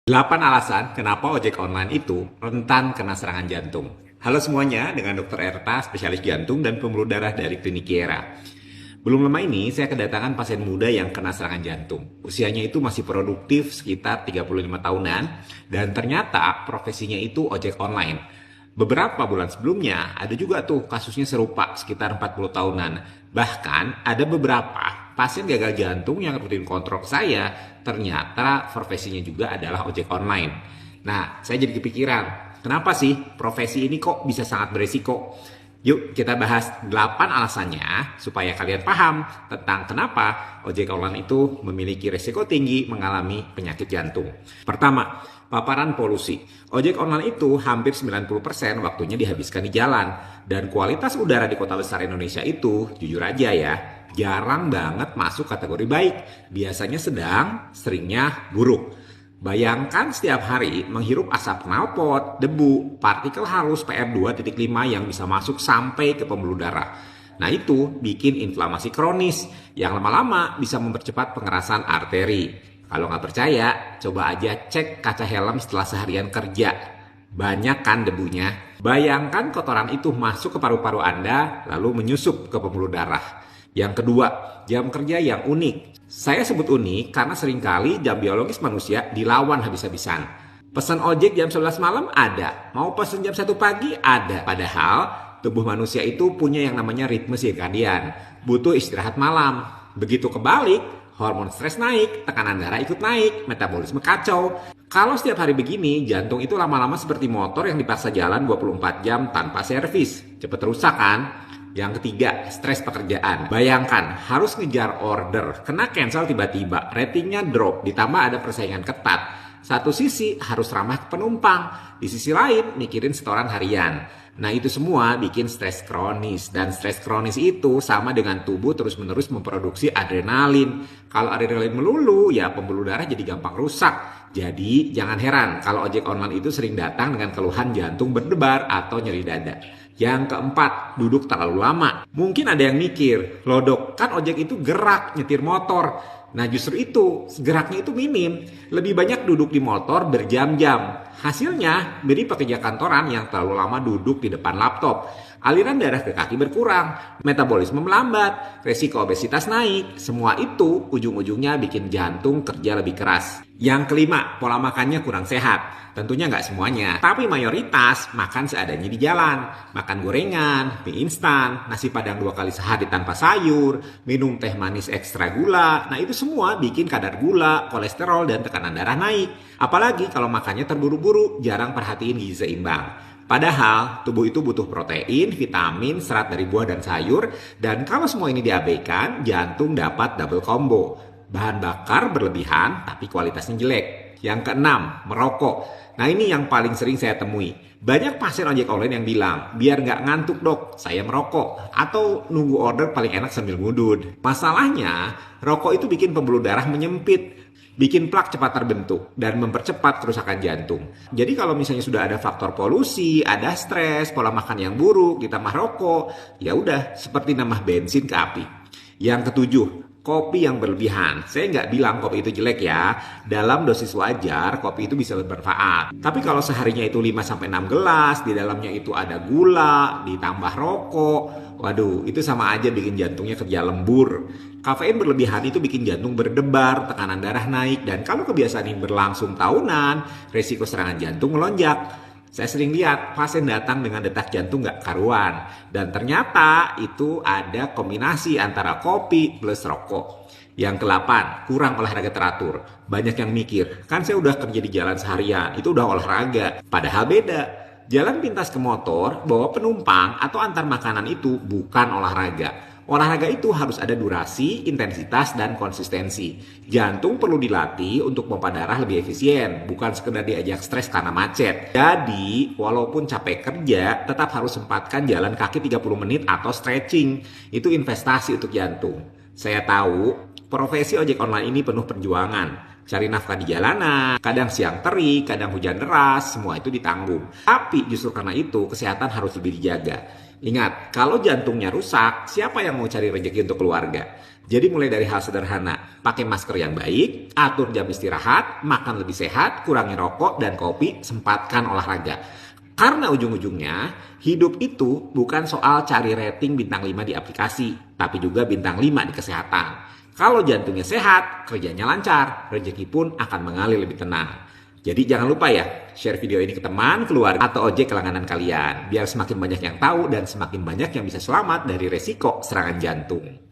8 alasan kenapa ojek online itu rentan kena serangan jantung. Halo semuanya, dengan Dr. Erta, spesialis jantung dan pembuluh darah dari Klinik Kiera. Belum lama ini saya kedatangan pasien muda yang kena serangan jantung. Usianya itu masih produktif sekitar 35 tahunan dan ternyata profesinya itu ojek online. Beberapa bulan sebelumnya ada juga tuh kasusnya serupa sekitar 40 tahunan. Bahkan ada beberapa pasien gagal jantung yang rutin kontrol ke saya, ternyata profesinya juga adalah ojek online. Nah, saya jadi kepikiran, kenapa sih profesi ini kok bisa sangat beresiko? Yuk kita bahas 8 alasannya supaya kalian paham tentang kenapa ojek online itu memiliki resiko tinggi mengalami penyakit jantung. Pertama, paparan polusi. Ojek online itu hampir 90% waktunya dihabiskan di jalan. Dan kualitas udara di kota besar Indonesia itu, jujur aja ya, jarang banget masuk kategori baik. Biasanya sedang, seringnya buruk. Bayangkan setiap hari menghirup asap knalpot, debu, partikel halus PM2.5 yang bisa masuk sampai ke pembuluh darah. Nah itu bikin inflamasi kronis yang lama-lama bisa mempercepat pengerasan arteri. Kalau nggak percaya, coba aja cek kaca helm setelah seharian kerja. Banyak kan debunya? Bayangkan kotoran itu masuk ke paru-paru Anda lalu menyusup ke pembuluh darah. Yang kedua, jam kerja yang unik. Saya sebut unik karena seringkali jam biologis manusia dilawan habis-habisan. Pesan ojek jam 11 malam ada, mau pesan jam 1 pagi ada. Padahal tubuh manusia itu punya yang namanya ritme sirkadian, butuh istirahat malam. Begitu kebalik, hormon stres naik, tekanan darah ikut naik, metabolisme kacau. Kalau setiap hari begini, jantung itu lama-lama seperti motor yang dipaksa jalan 24 jam tanpa servis. Cepet rusak kan? Yang ketiga, stres pekerjaan. Bayangkan, harus ngejar order, kena cancel tiba-tiba, ratingnya drop, ditambah ada persaingan ketat. Satu sisi harus ramah ke penumpang, di sisi lain mikirin setoran harian. Nah itu semua bikin stres kronis, dan stres kronis itu sama dengan tubuh terus-menerus memproduksi adrenalin. Kalau adrenalin melulu, ya pembuluh darah jadi gampang rusak. Jadi jangan heran kalau ojek online itu sering datang dengan keluhan jantung berdebar atau nyeri dada. Yang keempat, duduk terlalu lama. Mungkin ada yang mikir, loh dok, kan ojek itu gerak, nyetir motor. Nah justru itu, geraknya itu minim. Lebih banyak duduk di motor berjam-jam. Hasilnya, beri pekerja kantoran yang terlalu lama duduk di depan laptop. Aliran darah ke kaki berkurang, metabolisme melambat, resiko obesitas naik. Semua itu ujung-ujungnya bikin jantung kerja lebih keras. Yang kelima, pola makannya kurang sehat. Tentunya nggak semuanya, tapi mayoritas makan seadanya di jalan. Makan gorengan, mie instan, nasi padang 2 kali sehari tanpa sayur, minum teh manis ekstra gula. Nah itu semua bikin kadar gula, kolesterol, dan tekanan darah naik. Apalagi kalau makannya terburu-buru, jarang perhatiin gizi seimbang. Padahal tubuh itu butuh protein, vitamin, serat dari buah dan sayur. Dan kalau semua ini diabaikan, jantung dapat double combo. Bahan bakar berlebihan tapi kualitasnya jelek. Yang keenam, merokok. Nah ini yang paling sering saya temui. Banyak pasien ojek online yang bilang, biar nggak ngantuk dok, saya merokok. Atau nunggu order paling enak sambil ngudud. Masalahnya, rokok itu bikin pembuluh darah menyempit. Bikin plak cepat terbentuk dan mempercepat kerusakan jantung. Jadi kalau misalnya sudah ada faktor polusi, ada stres, pola makan yang buruk, ditambah rokok, ya udah seperti nambah bensin ke api. Yang ketujuh, kopi yang berlebihan. Saya nggak bilang kopi itu jelek ya. Dalam dosis wajar, kopi itu bisa bermanfaat. Tapi kalau seharinya itu 5-6 gelas, di dalamnya itu ada gula, ditambah rokok, waduh, itu sama aja bikin jantungnya kerja lembur. Kafein berlebihan itu bikin jantung berdebar, tekanan darah naik, dan kalau kebiasaan ini berlangsung tahunan, resiko serangan jantung melonjak. Saya sering lihat pasien datang dengan detak jantung nggak karuan. Dan ternyata itu ada kombinasi antara kopi plus rokok. Yang ke-8, kurang olahraga teratur. Banyak yang mikir, kan saya udah kerja di jalan seharian, itu udah olahraga. Padahal beda. Jalan pintas ke motor, bawa penumpang, atau antar makanan itu bukan olahraga. Olahraga itu harus ada durasi, intensitas, dan konsistensi. Jantung perlu dilatih untuk pompa darah lebih efisien, bukan sekedar diajak stres karena macet. Jadi, walaupun capek kerja, tetap harus sempatkan jalan kaki 30 menit atau stretching. Itu investasi untuk jantung. Saya tahu, profesi ojek online ini penuh perjuangan. Cari nafkah di jalanan, kadang siang terik, kadang hujan deras, semua itu ditanggung. Tapi justru karena itu, kesehatan harus lebih dijaga. Ingat, kalau jantungnya rusak, siapa yang mau cari rezeki untuk keluarga? Jadi mulai dari hal sederhana, pakai masker yang baik, atur jam istirahat, makan lebih sehat, kurangi rokok dan kopi, sempatkan olahraga. Karena ujung-ujungnya, hidup itu bukan soal cari rating bintang 5 di aplikasi, tapi juga bintang 5 di kesehatan. Kalau jantungnya sehat, kerjanya lancar, rezeki pun akan mengalir lebih tenang. Jadi jangan lupa ya, share video ini ke teman, keluarga, atau ojek langganan kalian. Biar semakin banyak yang tahu dan semakin banyak yang bisa selamat dari resiko serangan jantung.